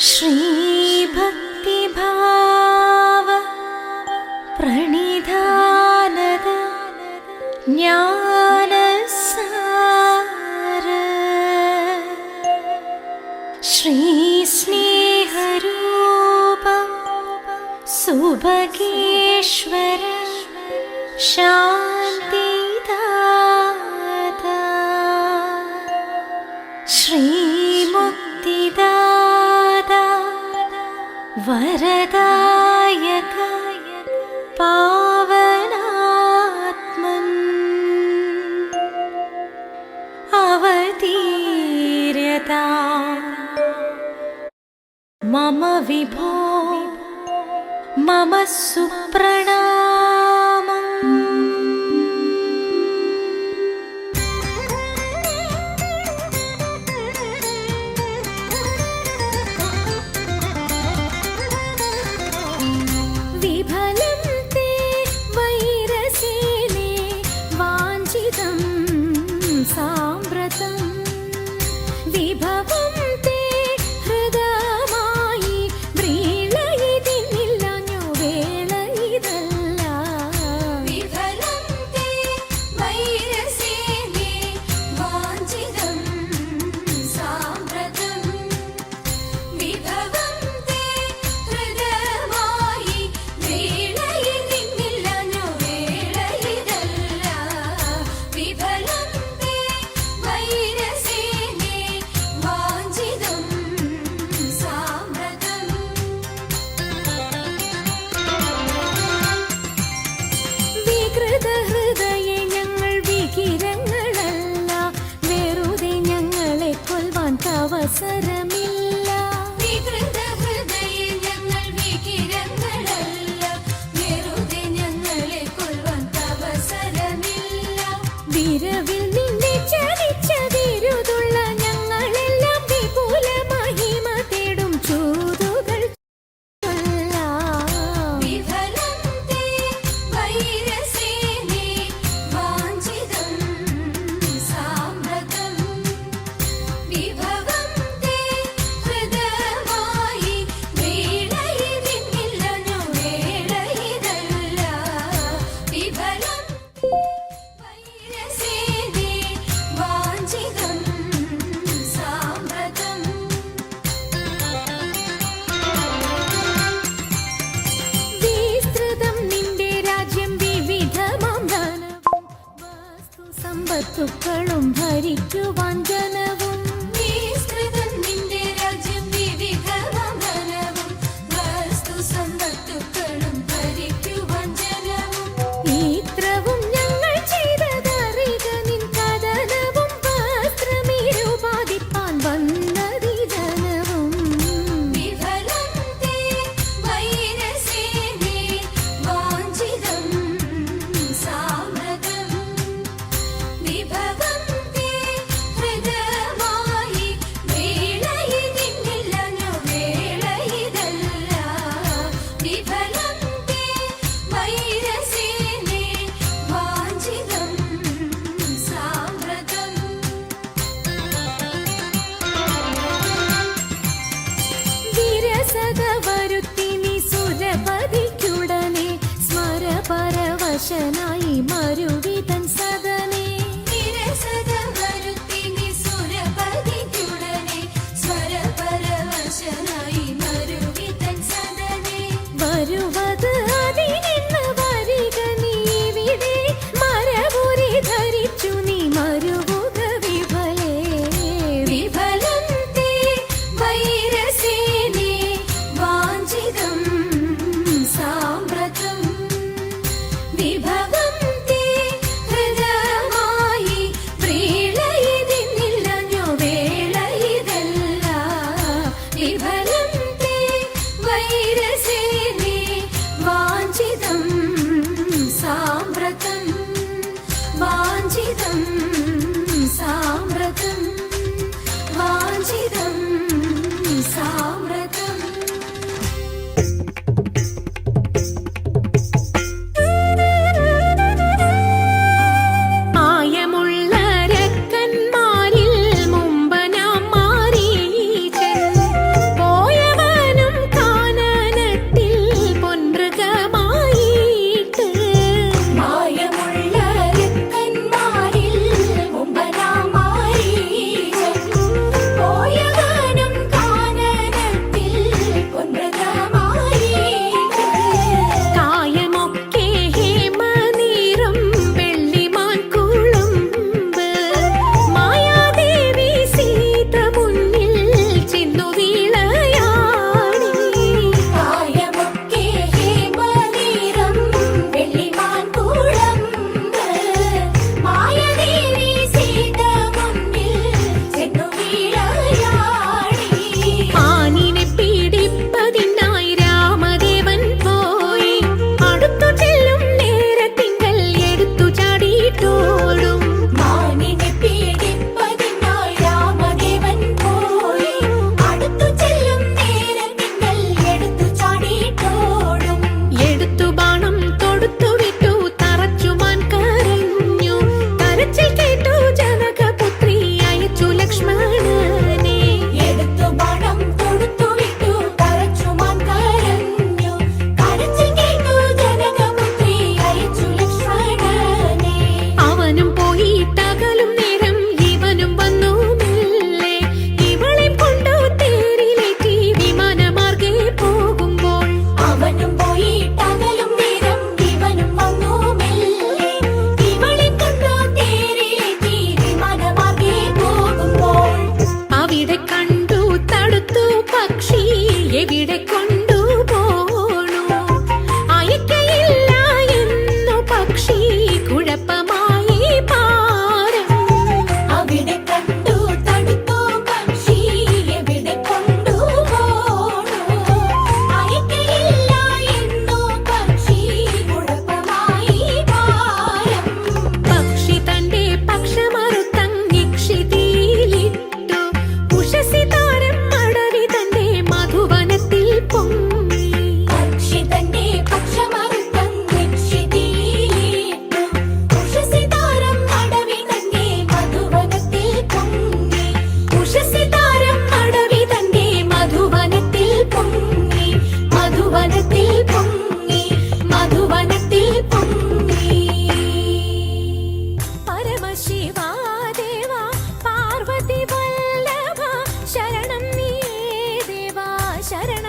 श्रीभक्तिभाव प्रणिधानद ज्ञानसार श्रीस्नेहरूप सुभगेश्वर शान्तिदाता श्रीमुक्तिदाता वरदायक पावनात्मन् अवतीर्यता मम विभो मम सुप्रणामम्। विफलं ते वैरसेने वाञ्छितं साम्प्रतं विभवं ते हृदयमायि व्रीळयितिनिल्लनु वेळ इदल्ल। विफलं ते वैरसेने वाञ्छितं साम्प्रतं विभवं ते हृदयमायि व्रीळयितिनिल्लनु वेळ इदल्ल। विफलं ते वैरसेने वाञ्छितं साम्प्रतं വികൃതഹൃദയെ ഞങ്ങൾ വികിരങ്ങളല്ല, വെറുതെ ഞങ്ങളെ കൊല്ലുവാൻ അവസരമില്ല. വികൃതഹൃദയെ ഞങ്ങൾ വികിരങ്ങളല്ല, വെറുതെ ഞങ്ങളെ കൊല്ലുവാൻ അവസരമില്ല. വിരവിൽ നിന്നെ ചലിച്ച വിരുതുള്ള ഞങ്ങളെല്ലാം വിപുല മഹിമ തേടും ചൂതുകൾ വിഫലം തേ വൈരസേനെ വാഞ്ചിതം സാമ്പ്രതം വിഭവം തേ ഹൃദയമായി വീണയിതിന്നില്ലനു വേളയിതല്ല. വിഫലം വൈരസേനെ വാഞ്ചിതം സാമ്പ്രതം വിസ്തൃതം നിന്റെ രാജ്യം വിവിധമാം ധനവും വസ്തു സമ്പത്തുക്കളും ഭരിക്കുവാൻ ജനവും. വിസ്തൃതം നിന്റെ രാജ്യം വിവിധമാം ധനവും വസ്തു സമ്പത്തുക്കളും ഭരിക്കുവാൻ ജനവും. ഇത്രവും ഞങ്ങൾ ചെയ്തതറിക നിൻ കഥനവും വസ്ത്രമിരുപാതിപ്പാൻ വന്നതി ജനവും. വിഫലം തേ വൈരസേനെ വാഞ്ചിതം സാമ്പ്രതം വിഭവം തേ ഹൃദയമായി വീണയിതിന്നില്ലനു വേളയിതല്ല. വിഫലം തേ വൈരസേനെ വാഞ്ചിതം സാമ്പ്രതം വിരസത വരുത്തി നീ സുരപതിക്കുടനെ സ്മരപരവശനായി മരുവിതൻ സദനെ. വിരസത വരുത്തി നീ സുരപതിക്കുടനെ സ്വരപരവശനായി മരുവിതൻ സദനെ. വരുവത് അതിനിന്ന് വരിക നീ ഇവിടെ മരവുരി ധരിച്ചു നീ മരുവുക വിഫലേ. വിഫലം തേ വൈരസേനെ വാഞ്ചിതം സാമ്പ്രതം വിഭവം തേ ഹൃദയമായി വ്രീളയിതിന്നില്ലനു വേളയിതല്ല. വിഫലം തേ വൈരസേനെ വാഞ്ചിതം സാമ്പ്രതം വാഞ്ചിതം സാമ്പ്രതം വാഞ്ചിതം സാമ്പ്രതം. ആയമുള്ള രക്കന്മാരിൽ മുമ്പനാം മാരീചൻ ശരണം